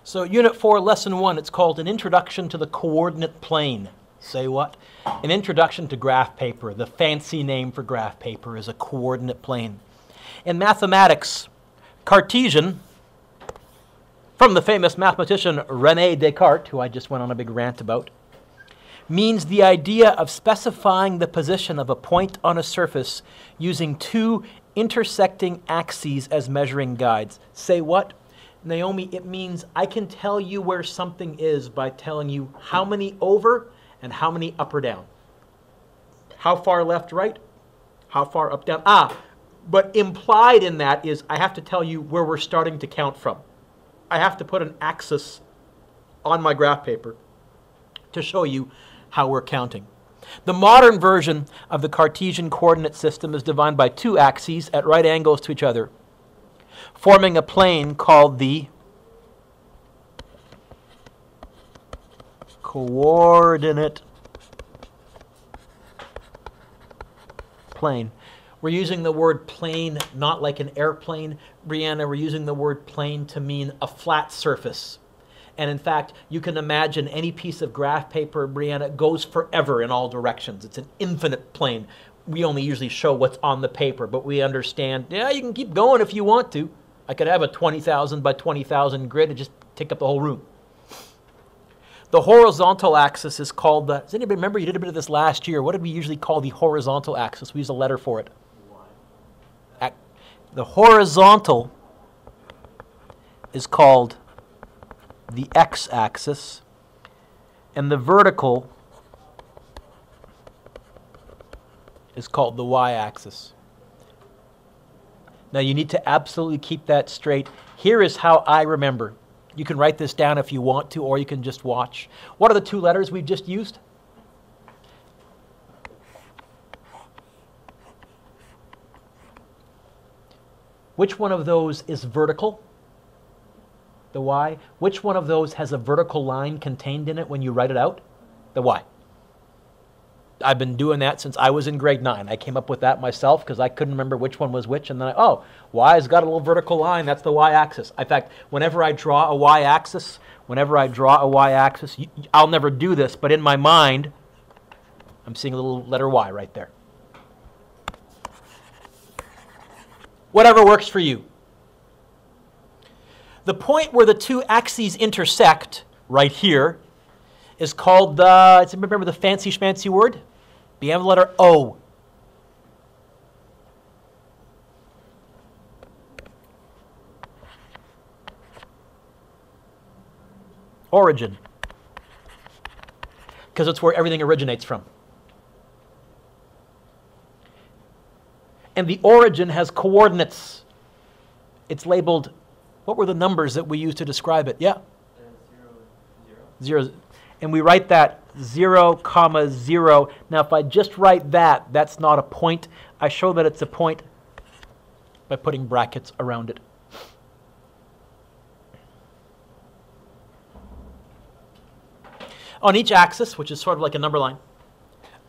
So Unit 4, Lesson 1, it's called An Introduction to the Coordinate Plane. Say what? An introduction to graph paper. The fancy name for graph paper is a coordinate plane. In mathematics, Cartesian, from the famous mathematician René Descartes, who I just went on a big rant about, means the idea of specifying the position of a point on a surface using two intersecting axes as measuring guides. Say what? Naomi, it means I can tell you where something is by telling you how many over and how many up or down. How far left, right? How far up, down? But implied in that is I have to tell you where we're starting to count from. I have to put an axis on my graph paper to show you how we're counting. The modern version of the Cartesian coordinate system is defined by two axes at right angles to each other, forming a plane called the coordinate plane. We're using the word plane not like an airplane, Brianna. We're using the word plane to mean a flat surface. And in fact, you can imagine any piece of graph paper, Brianna, goes forever in all directions. It's an infinite plane. We only usually show what's on the paper, but we understand, yeah, you can keep going if you want to. I could have a 20,000 by 20,000 grid and just take up the whole room. The horizontal axis is called the, does anybody remember, you did a bit of this last year, what did we usually call the horizontal axis? We use a letter for it. The horizontal is called the x-axis, and the vertical is called the y-axis. Now you need to absolutely keep that straight. Here is how I remember. You can write this down if you want to, or you can just watch. What are the two letters we've just used? Which one of those is vertical? The y. Which one of those has a vertical line contained in it when you write it out? The y. I've been doing that since I was in grade 9. I came up with that myself because I couldn't remember which one was which. And then y's got a little vertical line. That's the y-axis. In fact, whenever I draw a y-axis, I'll never do this, but in my mind, I'm seeing a little letter y right there. Whatever works for you. The point where the two axes intersect, right here, is called the, remember the fancy schmancy word? Begin with the letter O. Origin. Because it's where everything originates from. And the origin has coordinates. It's labeled, what were the numbers that we used to describe it? Yeah? 0, 0. And we write that 0, 0. Now, if I just write that, that's not a point. I show that it's a point by putting brackets around it. On each axis, which is sort of like a number line,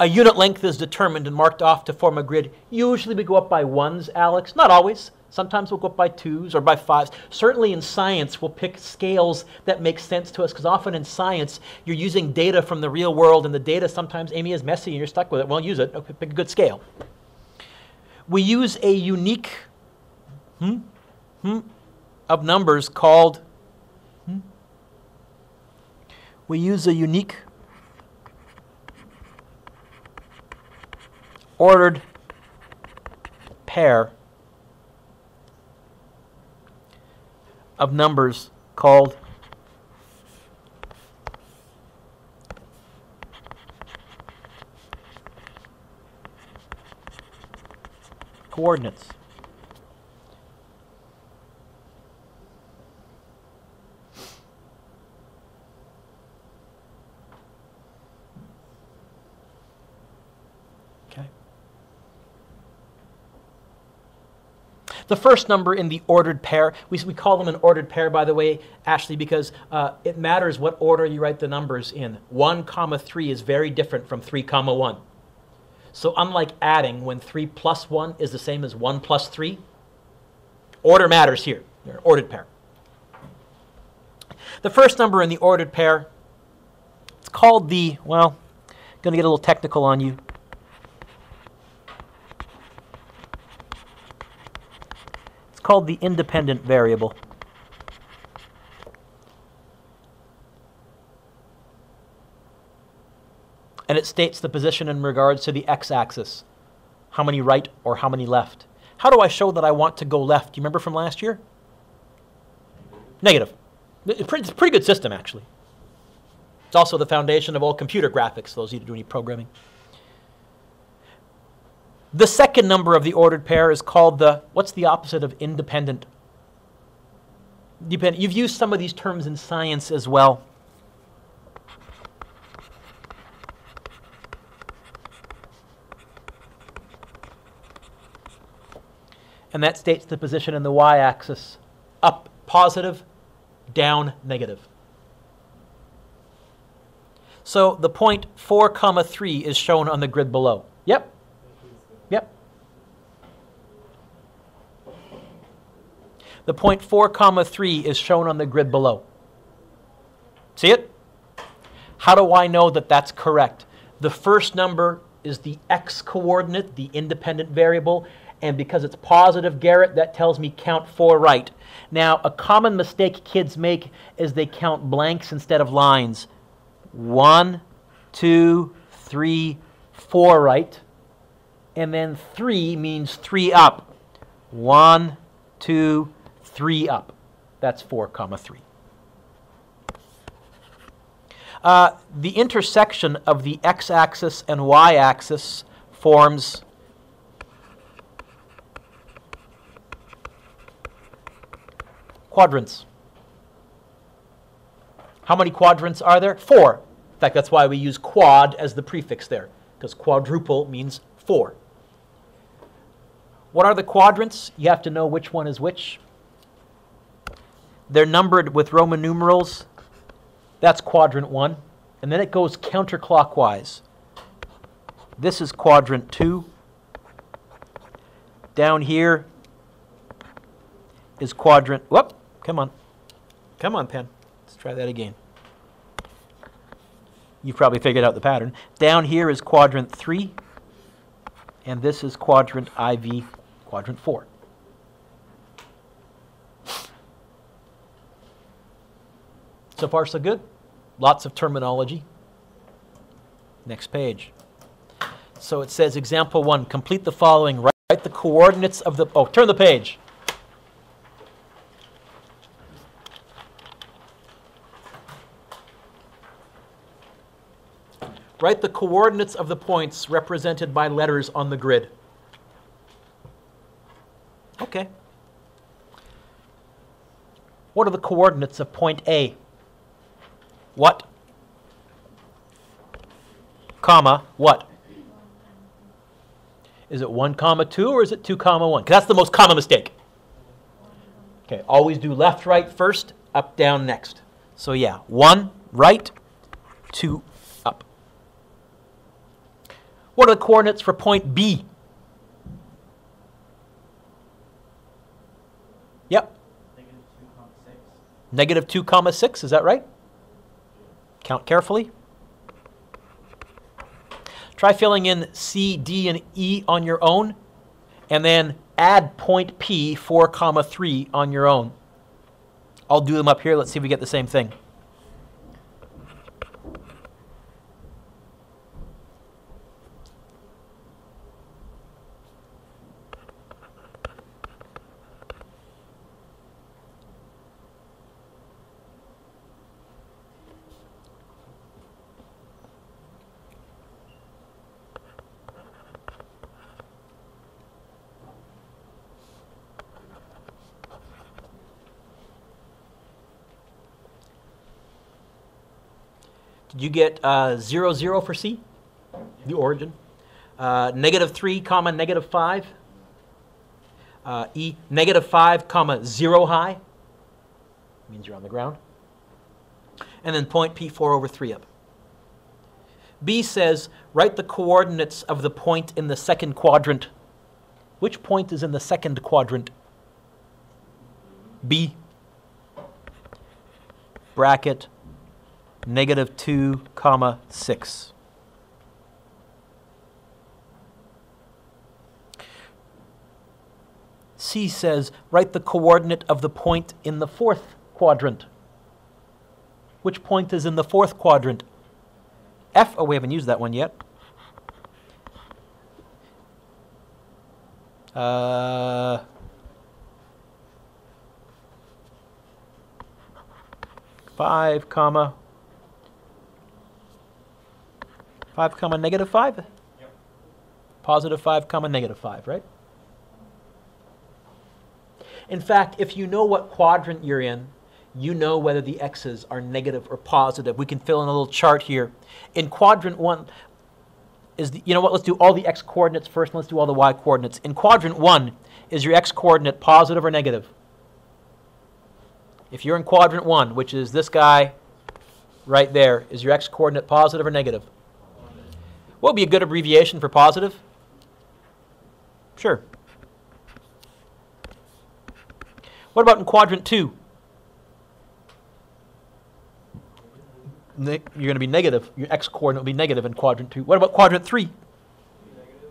a unit length is determined and marked off to form a grid. Usually we go up by 1s, Alex. Not always. Sometimes we'll go up by 2s or by 5s. Certainly in science, we'll pick scales that make sense to us, because often in science, you're using data from the real world, and the data sometimes, Amy, is messy and you're stuck with it. Well, use it. Okay, pick a good scale. We use a unique of numbers called, we use a unique ordered pair of numbers called coordinates. Okay. The first number in the ordered pair, we call them an ordered pair, by the way, Ashley, because it matters what order you write the numbers in. 1, 3 is very different from 3, 1. So unlike adding, when 3 plus 1 is the same as 1 plus 3, order matters here. They're an ordered pair. The first number in the ordered pair, it's called the, well, going to get a little technical on you. It's called the independent variable. And it states the position in regards to the x-axis. How many right or how many left. How do I show that I want to go left? Do you remember from last year? Negative. It's a pretty good system, actually. It's also the foundation of all computer graphics, those of you who do any programming. The second number of the ordered pair is called the, what's the opposite of independent? Dependent. You've used some of these terms in science as well. And that states the position in the y-axis. Up, positive, down, negative. So the point 4, 3 is shown on the grid below. Yep. Yep. The point 4, 3 is shown on the grid below. See it? How do I know that that's correct? The first number is the x-coordinate, the independent variable, and because it's positive, Garrett, that tells me count 4 right. Now, a common mistake kids make is they count blanks instead of lines. 1, 2, 3, 4 right. And then 3 means 3 up. 1, 2, 3 up. That's 4, 3. The intersection of the x-axis and y-axis forms quadrants. How many quadrants are there? 4. In fact, that's why we use quad as the prefix there, because quadruple means 4. What are the quadrants? You have to know which one is which. They're numbered with Roman numerals. That's quadrant 1. And then it goes counterclockwise. This is quadrant 2. Down here is quadrant, whoop, come on. Come on, pen. Let's try that again. You've probably figured out the pattern. Down here is quadrant 3. And this is quadrant IV, quadrant 4. So far, so good. Lots of terminology. Next page. So it says, example 1, complete the following. Write the coordinates of the, oh, turn the page. Write the coordinates of the points represented by letters on the grid. Okay. What are the coordinates of point A? What? Comma, what? Is it 1, 2, or is it 2, 1? Because that's the most common mistake. Okay, always do left, right first, up, down next. So yeah, 1, right, 2, up. What are the coordinates for point B? Yep. Negative 2, 6, is that right? Count carefully. Try filling in C, D, and E on your own, and then add point P, 4, 3 on your own. I'll do them up here. Let's see if we get the same thing. Did you get 0, 0 for C, the origin? Negative 3, comma, negative 5. E, negative 5, comma, 0 high. Means you're on the ground. And then point P, 4 over 3 up. B says, write the coordinates of the point in the second quadrant. Which point is in the second quadrant? B. bracket -2, comma 6. C says, write the coordinate of the point in the fourth quadrant. Which point is in the fourth quadrant? F, oh, we haven't used that one yet. 5 comma -5? Yep. Positive 5 comma -5, right? In fact, if you know what quadrant you're in, you know whether the x's are negative or positive. We can fill in a little chart here. In quadrant 1, you know what, let's do all the x coordinates first, and let's do all the y coordinates. In quadrant 1, is your x coordinate positive or negative? If you're in quadrant 1, which is this guy right there, is your x coordinate positive or negative? What would be a good abbreviation for positive? Sure. What about in quadrant 2? You're going to be negative. Your x coordinate will be negative in quadrant 2. What about quadrant 3? Negative.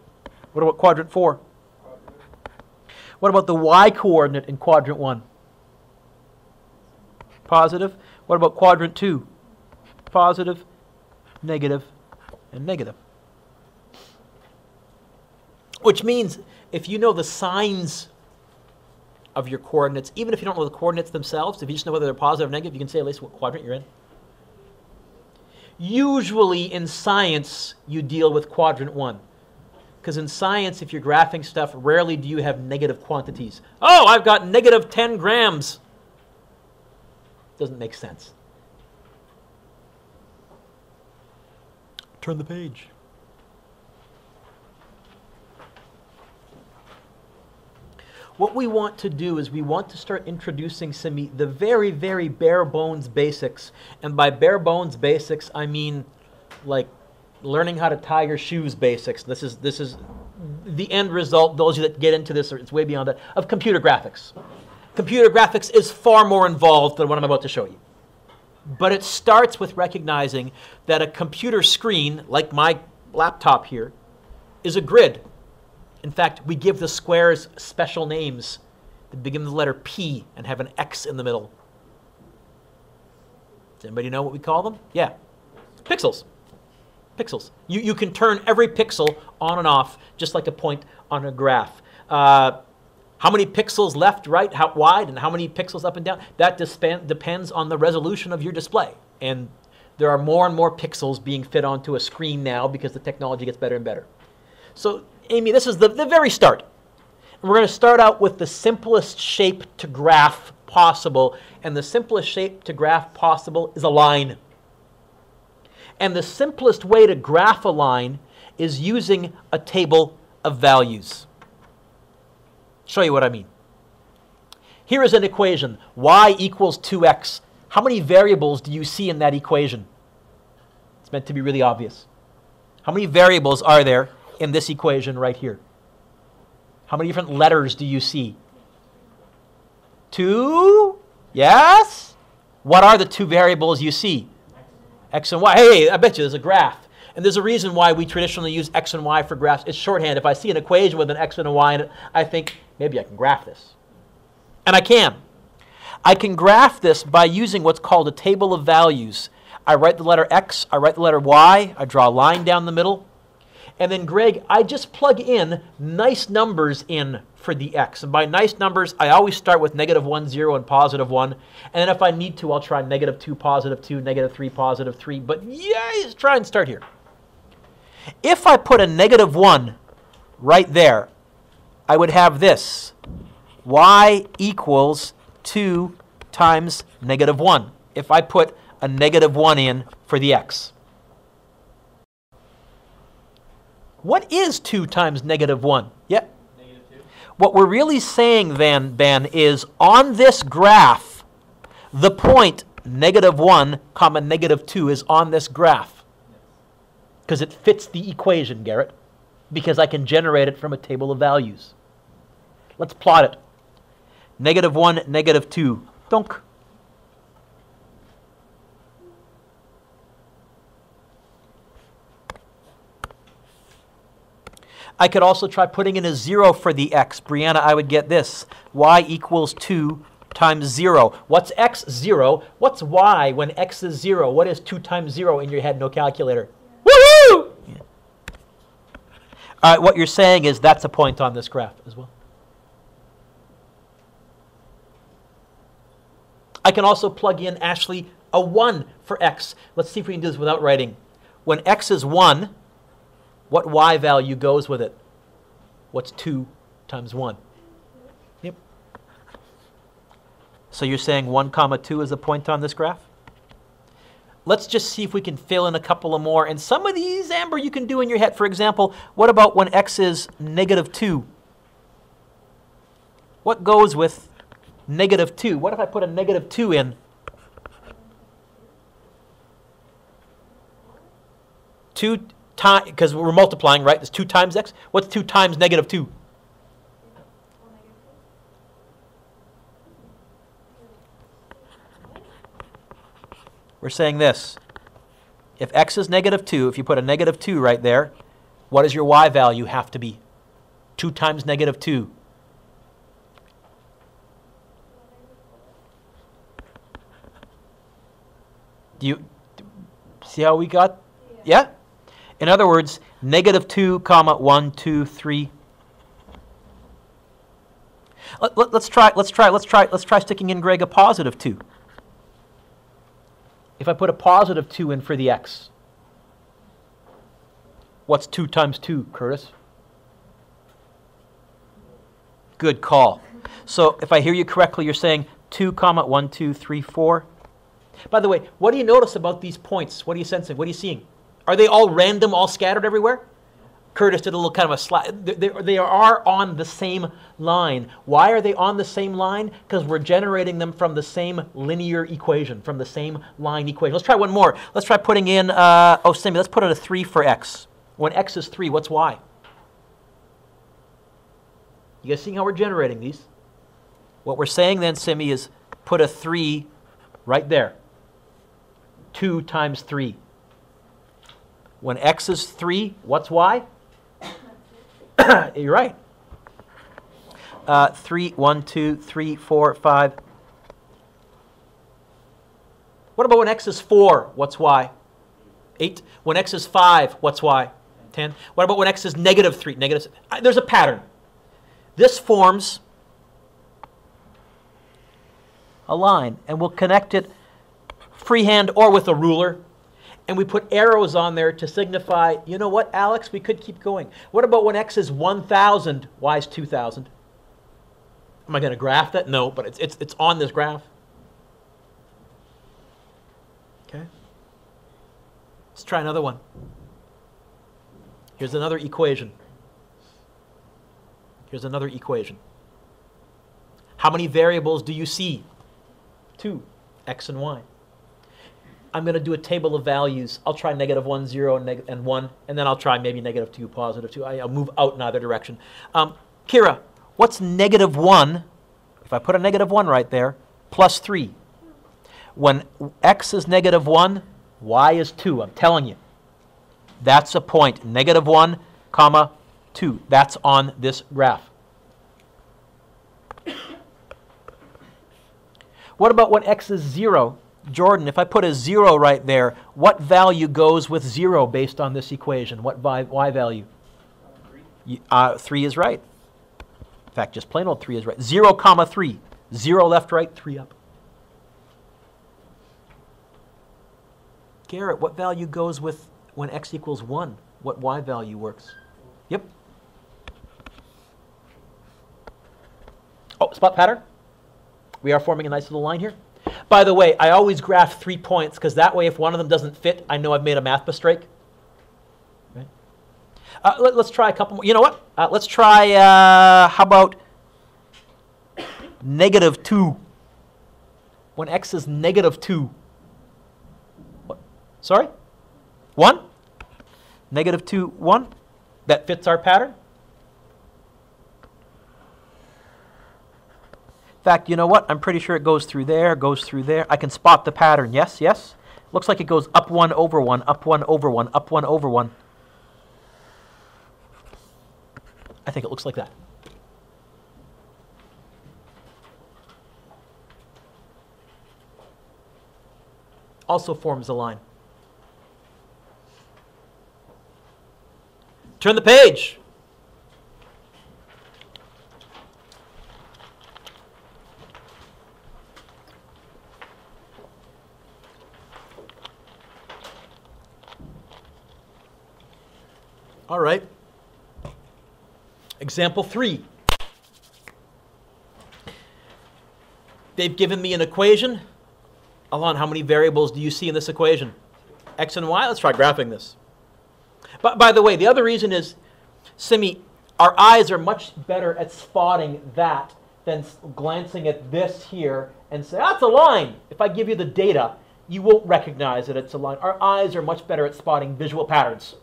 What about quadrant 4? Positive. What about the y coordinate in quadrant 1? Positive. What about quadrant 2? Positive, negative, and negative. Which means if you know the signs of your coordinates, even if you don't know the coordinates themselves, if you just know whether they're positive or negative, you can say at least what quadrant you're in. Usually in science, you deal with quadrant 1. Because in science, if you're graphing stuff, rarely do you have negative quantities. Oh, I've got negative 10 grams. Doesn't make sense. Turn the page. What we want to do is we want to start introducing the very, very bare bones basics. And by bare bones basics, I mean like learning how to tie your shoes basics. This is the end result, those of you that get into this, or it's way beyond that, of computer graphics. Computer graphics is far more involved than what I'm about to show you. But it starts with recognizing that a computer screen, like my laptop here, is a grid. In fact, we give the squares special names that begin with the letter P and have an X in the middle. Does anybody know what we call them? Yeah. Pixels. Pixels. You can turn every pixel on and off just like a point on a graph. How many pixels left, right, how wide, and how many pixels up and down? That depends on the resolution of your display. And there are more and more pixels being fit onto a screen now because the technology gets better and better. So, Amy, this is the very start. And we're going to start out with the simplest shape to graph possible. And the simplest shape to graph possible is a line. And the simplest way to graph a line is using a table of values. Show you what I mean. Here is an equation, y equals 2x. How many variables do you see in that equation? It's meant to be really obvious. How many variables are there in this equation right here? How many different letters do you see? 2? Yes? What are the two variables you see? X and y. Hey, I bet you there's a graph. And there's a reason why we traditionally use x and y for graphs. It's shorthand. If I see an equation with an x and a y in it, I think, maybe I can graph this. And I can. I can graph this by using what's called a table of values. I write the letter x, I write the letter y, I draw a line down the middle. And then, Greg, I just plug in nice numbers in for the x. And by nice numbers, I always start with -1, 0, and +1. And then if I need to, I'll try -2, +2, -3, +3. But yeah, just try and start here. If I put a -1 right there, I would have this. Y equals 2 times -1. If I put a -1 in for the x. What is 2 times -1? Yeah. -2. What we're really saying then, Ben, is on this graph, the point -1, -2 is on this graph. Because it fits the equation, Garrett. Because I can generate it from a table of values. Let's plot it. -1, -2. Donk. I could also try putting in a 0 for the x. Brianna, I would get this. Y equals 2 times 0. What's x? 0. What's y when x is 0? What is 2 times 0 in your head? No calculator. Woohoo! Yeah. All right, what you're saying is that's a point on this graph as well. I can also plug in, Ashley, a 1 for x. Let's see if we can do this without writing. When x is 1, what y value goes with it? What's 2 times 1? Yep. So you're saying 1 comma 2 is a point on this graph? Let's just see if we can fill in a couple of more. And some of these, Amber, you can do in your head. For example, what about when x is negative 2? What goes with negative 2? What if I put a negative 2 in? 2 times, because we're multiplying, right? It's 2 times x. What's 2 times negative 2? We're saying this. If x is negative 2, if you put a negative 2 right there, what does your y value have to be? 2 times negative 2. Do you see how we got? Yeah? In other words, negative 2 comma 1, 2, 3. Let's try sticking in, Greg, a positive 2. If I put a positive 2 in for the x, what's 2 times 2, Curtis? Good call. So if I hear you correctly, you're saying 2 comma 1, 2, 3, 4. By the way, what do you notice about these points? What are you sensing? What are you seeing? Are they all random, all scattered everywhere? Curtis did a little kind of a slide. They are on the same line. Why are they on the same line? Because we're generating them from the same linear equation, from the same line equation. Let's try one more. Let's try putting in, Simi, let's put in a 3 for x. When x is 3, what's y? You guys seeing how we're generating these? What we're saying then, Simi, is put a 3 right there. 2 times 3. When x is 3, what's y? You're right. 3, 1, 2, 3, 4, 5. What about when x is 4? What's y? 8. When x is 5, what's y? 10. What about when x is negative 3? Negative. There's a pattern. This forms a line, and we'll connect it freehand or with a ruler. And we put arrows on there to signify, you know what, Alex, we could keep going. What about when x is 1,000, y is 2,000? Am I going to graph that? No, but it's on this graph. Okay. Let's try another one. Here's another equation. Here's another equation. How many variables do you see? 2, x and y. I'm going to do a table of values. I'll try negative 1, 0, and 1, and then I'll try maybe negative 2, positive 2. I'll move out in either direction. Kira, what's negative 1, if I put a negative 1 right there, plus 3? When x is negative 1, y is 2. I'm telling you. That's a point. Negative 1, comma, 2. That's on this graph. What about when x is 0? Jordan, if I put a 0 right there, what value goes with 0 based on this equation? What y value? 3. 3 is right. In fact, just plain old 3 is right. 0 comma 3. 0 left, right, 3 up. Garrett, what value goes with when x equals 1? What y value works? Yep. Oh, spot pattern. We are forming a nice little line here. By the way, I always graph 3 points because that way if one of them doesn't fit, I know I've made a math mistake. Right? Let's try a couple more. You know what? Let's try, how about negative 2? When x is negative 2. What? Sorry? 1? Negative 2, 1? That fits our pattern? In fact, you know what? I'm pretty sure it goes through there, goes through there. I can spot the pattern. Yes, yes? Looks like it goes up 1 over 1, up 1 over 1, up 1 over 1. I think it looks like that. Also forms a line. Turn the page. All right. Example 3. They've given me an equation. Alon, how many variables do you see in this equation? X and Y? Let's try graphing this. But by the way, the other reason is, Simi, our eyes are much better at spotting that than glancing at this here and say, that's a line. If I give you the data, you won't recognize that it's a line. Our eyes are much better at spotting visual patterns.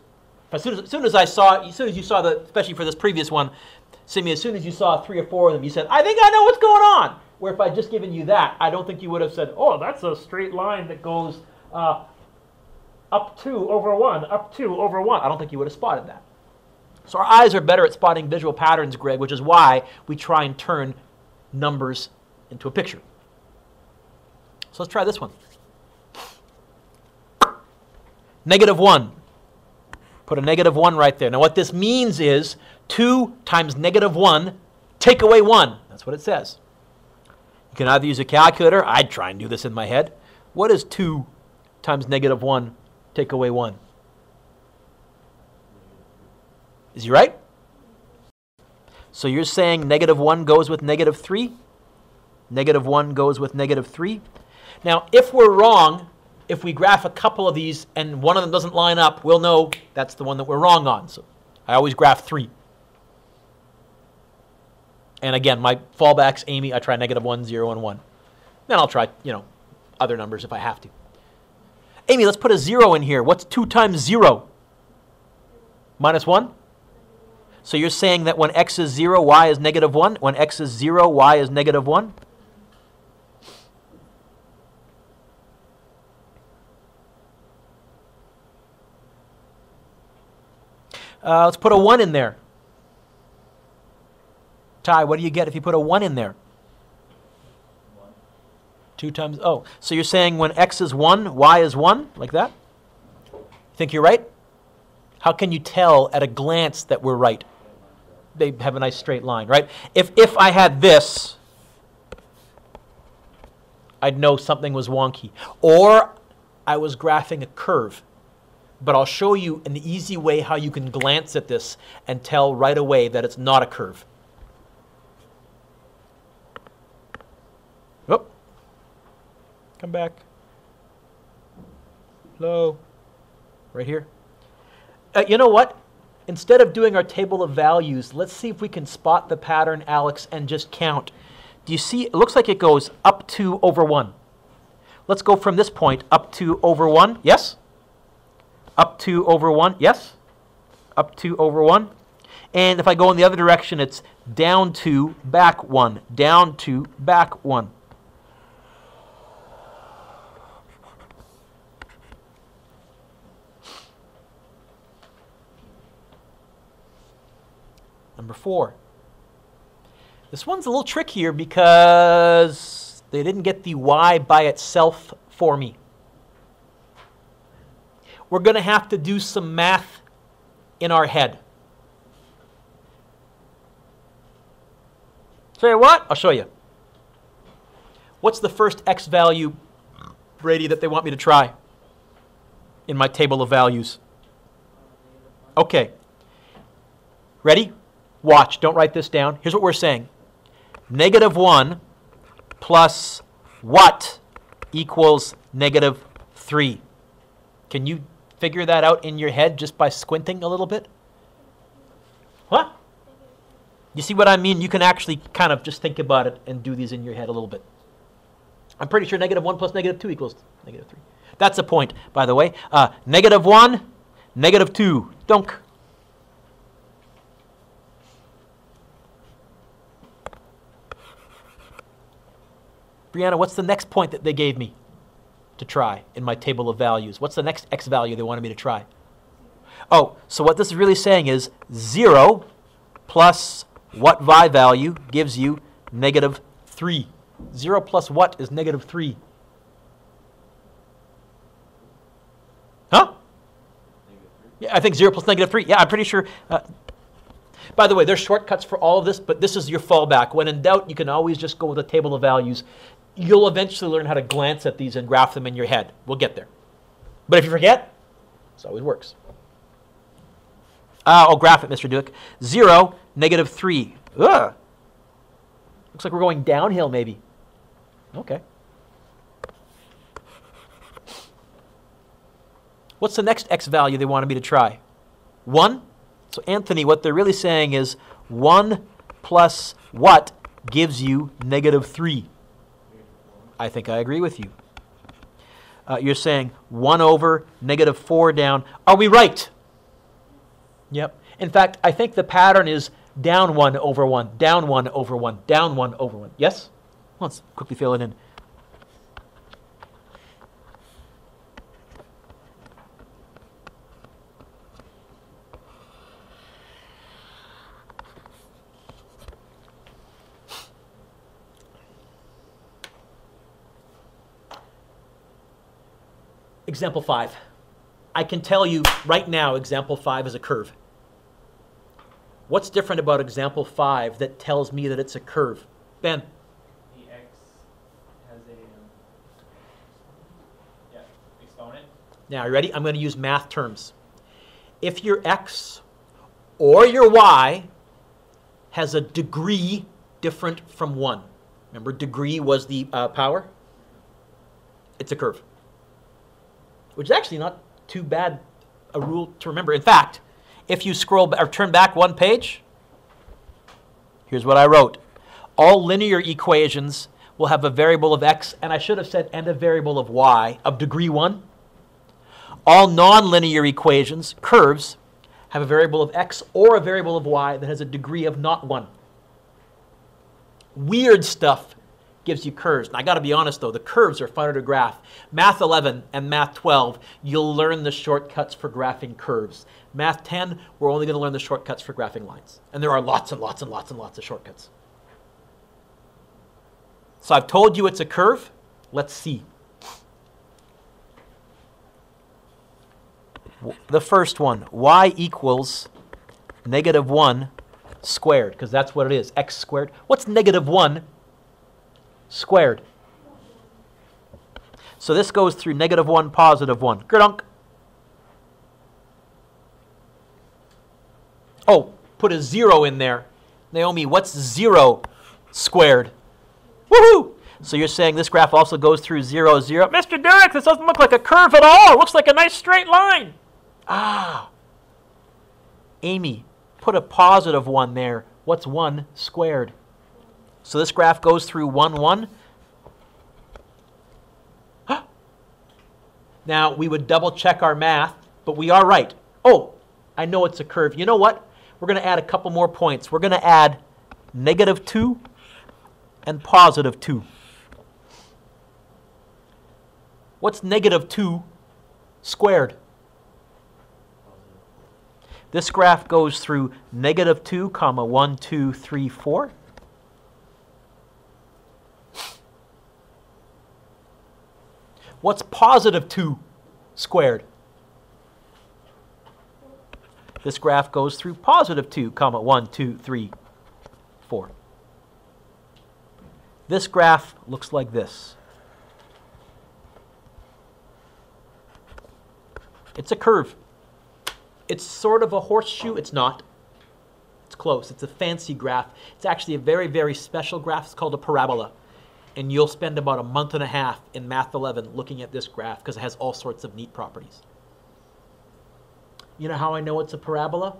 As soon as you saw the, especially for this previous one, Simi, as soon as you saw 3 or 4 of them, you said, I think I know what's going on. Where if I'd just given you that, I don't think you would have said, oh, that's a straight line that goes up 2 over 1, up 2 over 1. I don't think you would have spotted that. So our eyes are better at spotting visual patterns, Greg, which is why we try and turn numbers into a picture. So let's try this one. -1. Put a -1 right there. Now what this means is 2 times -1, take away 1. That's what it says. You can either use a calculator. I'd try and do this in my head. What is 2 times -1, take away 1? Is he right? So you're saying -1 goes with -3? -1 goes with -3? Now, if we're wrong, if we graph a couple of these and one of them doesn't line up, we'll know that's the one that we're wrong on. So I always graph 3. And again, my fallback's Amy. I try -1, 0, and 1. Then I'll try, other numbers if I have to. Amy, let's put a 0 in here. What's 2 times 0? -1? So you're saying that when x is 0, y is -1? When x is 0, y is -1? Let's put a 1 in there. Ty, what do you get if you put a 1 in there? 1. 2 times, oh. So you're saying when x is 1, y is 1, like that? You think you're right? How can you tell at a glance that we're right? They have a nice straight line, right? If I had this, I'd know something was wonky. Or I was graphing a curve. But I'll show you an easy way how you can glance at this and tell right away that it's not a curve. Oh, come back. Hello, right here. You know what? Instead of doing our table of values, let's see if we can spot the pattern, Alex, and just count. Do you see? It looks like it goes up 2 over 1. Let's go from this point up 2 over 1. Yes? Up 2 over 1. Yes? Up 2 over 1. And if I go in the other direction, it's down 2, back 1. Down 2, back 1. Number 4. This one's a little trickier because they didn't get the y by itself for me. We're going to have to do some math in our head. Say what? I'll show you. What's the first x value, Brady, that they want me to try in my table of values? Okay. Ready? Watch. Don't write this down. Here's what we're saying. -1 plus what equals -3? Can you figure that out in your head just by squinting a little bit? What? You see what I mean? You can actually kind of just think about it and do these in your head a little bit. I'm pretty sure -1 plus -2 equals -3. That's the point, by the way. -1, -2. Dunk. Brianna, what's the next point that they gave me to try in my table of values? What's the next x value they wanted me to try? Oh, so what this is really saying is 0 plus what y value gives you negative 3. 0 plus what is negative 3? Huh? Yeah, I think 0 plus negative 3. Yeah, I'm pretty sure. By the way, there's shortcuts for all of this, but this is your fallback. When in doubt, you can always just go with a table of values. You'll eventually learn how to glance at these and graph them in your head. We'll get there. But if you forget, this always works. Oh, graph it, Mr. Duke. 0, negative 3. Ugh. Looks like we're going downhill, maybe. Okay. What's the next x value they wanted me to try? 1? So, Anthony, what they're really saying is 1 plus what gives you negative 3? I think I agree with you. You're saying 1 over negative 4 down. Are we right? Yep. In fact, I think the pattern is down 1 over 1, down 1 over 1, down 1 over 1. Yes? Let's quickly fill it in. Example 5. I can tell you right now example 5 is a curve. What's different about example 5 that tells me that it's a curve? Ben? The x has a exponent. Now, are you ready? I'm going to use math terms. If your x or your y has a degree different from 1, remember degree was the power? It's a curve. Which is actually not too bad a rule to remember. In fact, if you scroll or turn back one page, here's what I wrote. All linear equations will have a variable of x, and I should have said and a variable of y of degree 1. All nonlinear equations, curves, have a variable of x or a variable of y that has a degree of not 1. Weird stuff gives you curves. And I got to be honest, though, the curves are funner to graph. Math 11 and Math 12, you'll learn the shortcuts for graphing curves. Math 10, we're only going to learn the shortcuts for graphing lines. And there are lots and lots and lots and lots of shortcuts. So I've told you it's a curve. Let's see. The first one, y equals negative 1 squared, because that's what it is, x squared. What's negative 1 squared? So this goes through negative 1, positive 1. Gerdunk. Oh, put a 0 in there. Naomi, what's 0 squared? Woohoo! So you're saying this graph also goes through 0, 0. Mr. Derek, this doesn't look like a curve at all. It looks like a nice straight line. Ah. Amy, put a positive 1 there. What's 1 squared? So this graph goes through 1, 1. Now, we would double check our math, but we are right. Oh, I know it's a curve. You know what? We're going to add a couple more points. We're going to add negative 2 and positive 2. What's negative 2 squared? This graph goes through negative 2, comma 1, 2, 3, 4. What's positive 2 squared? This graph goes through positive 2, comma 1, 2, 3, 4. This graph looks like this. It's a curve. It's sort of a horseshoe. It's not. It's close. It's a fancy graph. It's actually a very, very special graph. It's called a parabola. And you'll spend about a month and a half in Math 11 looking at this graph because it has all sorts of neat properties. You know how I know it's a parabola?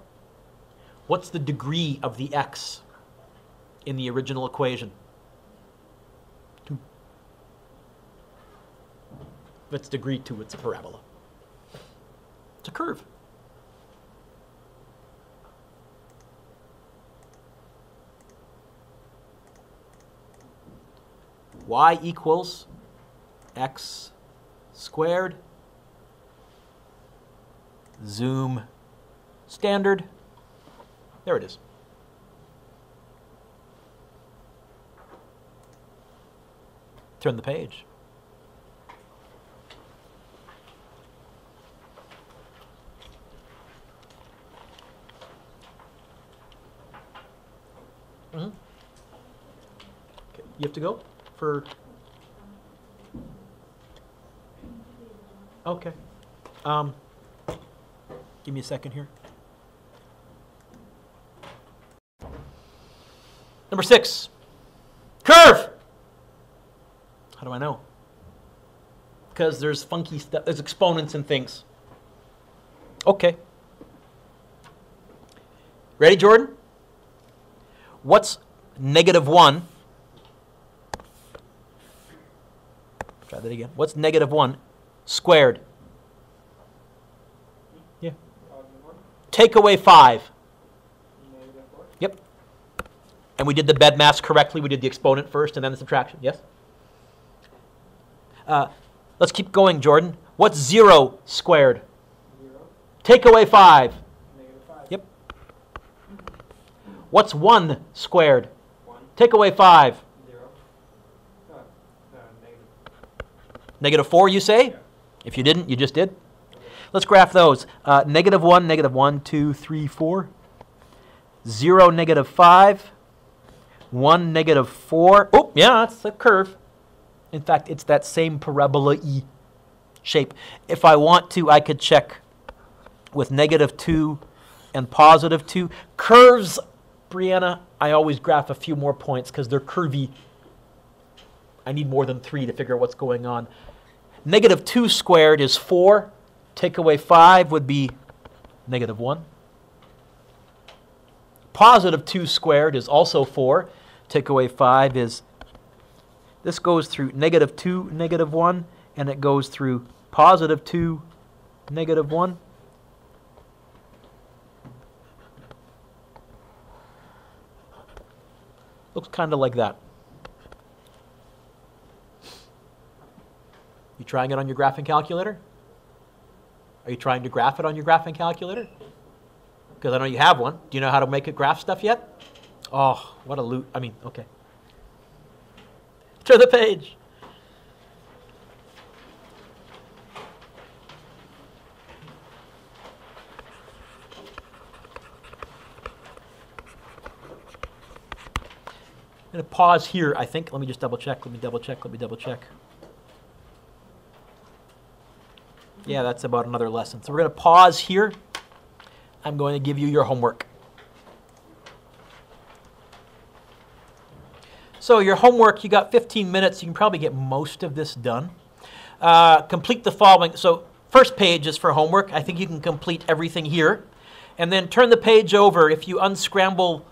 What's the degree of the x in the original equation? 2. If it's degree 2, it's a parabola. It's a curve. Y equals x squared, zoom standard. There it is. Turn the page. Mm-hmm. Okay. You have to go for... Okay. Give me a second here. Number 6. Curve! How do I know? Because there's funky stuff, there's exponents and things. Okay. Ready, Jordan? What's -1? Try that again. What's -1 squared? Yeah. Take away 5. Yep. And we did the bed mass correctly. We did the exponent first and then the subtraction. Yes? Let's keep going, Jordan. What's 0 squared? 0. Take away 5. -5. Yep. What's 1 squared? 1. Take away 5. 0. -4, you say? Yeah. If you didn't, you just did. Let's graph those. -1, -1, 2, 3, 4. 0, -5. 1, -4. Oh, yeah, it's a curve. In fact, it's that same parabola-y shape. If I want to, I could check with -2 and +2. Curves, Brianna, I always graph a few more points because they're curvy. I need more than 3 to figure out what's going on. -2 squared is 4. Take away 5 would be -1. +2 squared is also 4. Take away 5 is... This goes through -2, -1, and it goes through +2, -1. Looks kind of like that. You trying it on your graphing calculator? Are you trying to graph it on your graphing calculator? Because I know you have one. Do you know how to make it graph stuff yet? Oh, what a loot. I mean, okay. Turn the page. I'm going to pause here, I think. Let me just double check. Let me double check. Yeah, that's about another lesson. So we're going to pause here. I'm going to give you your homework. So your homework, you got 15 minutes. You can probably get most of this done. Complete the following. So first page is for homework. I think you can complete everything here. And then turn the page over. If you unscramble,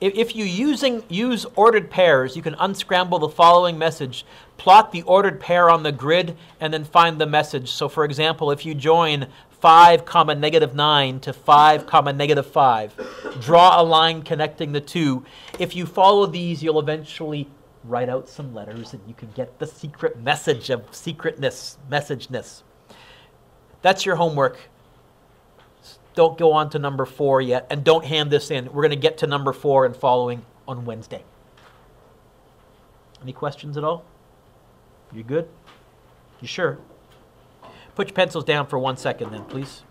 if you use ordered pairs, you can unscramble the following message. Plot the ordered pair on the grid and then find the message. So for example, if you join 5, -9 to 5, -5. Draw a line connecting the two. If you follow these, you'll eventually write out some letters and you can get the secret message of secretness, messageness. That's your homework. Don't go on to number 4 yet, and don't hand this in. We're going to get to number 4 and following on Wednesday. Any questions at all? You good? You sure? Put your pencils down for 1 second then, please.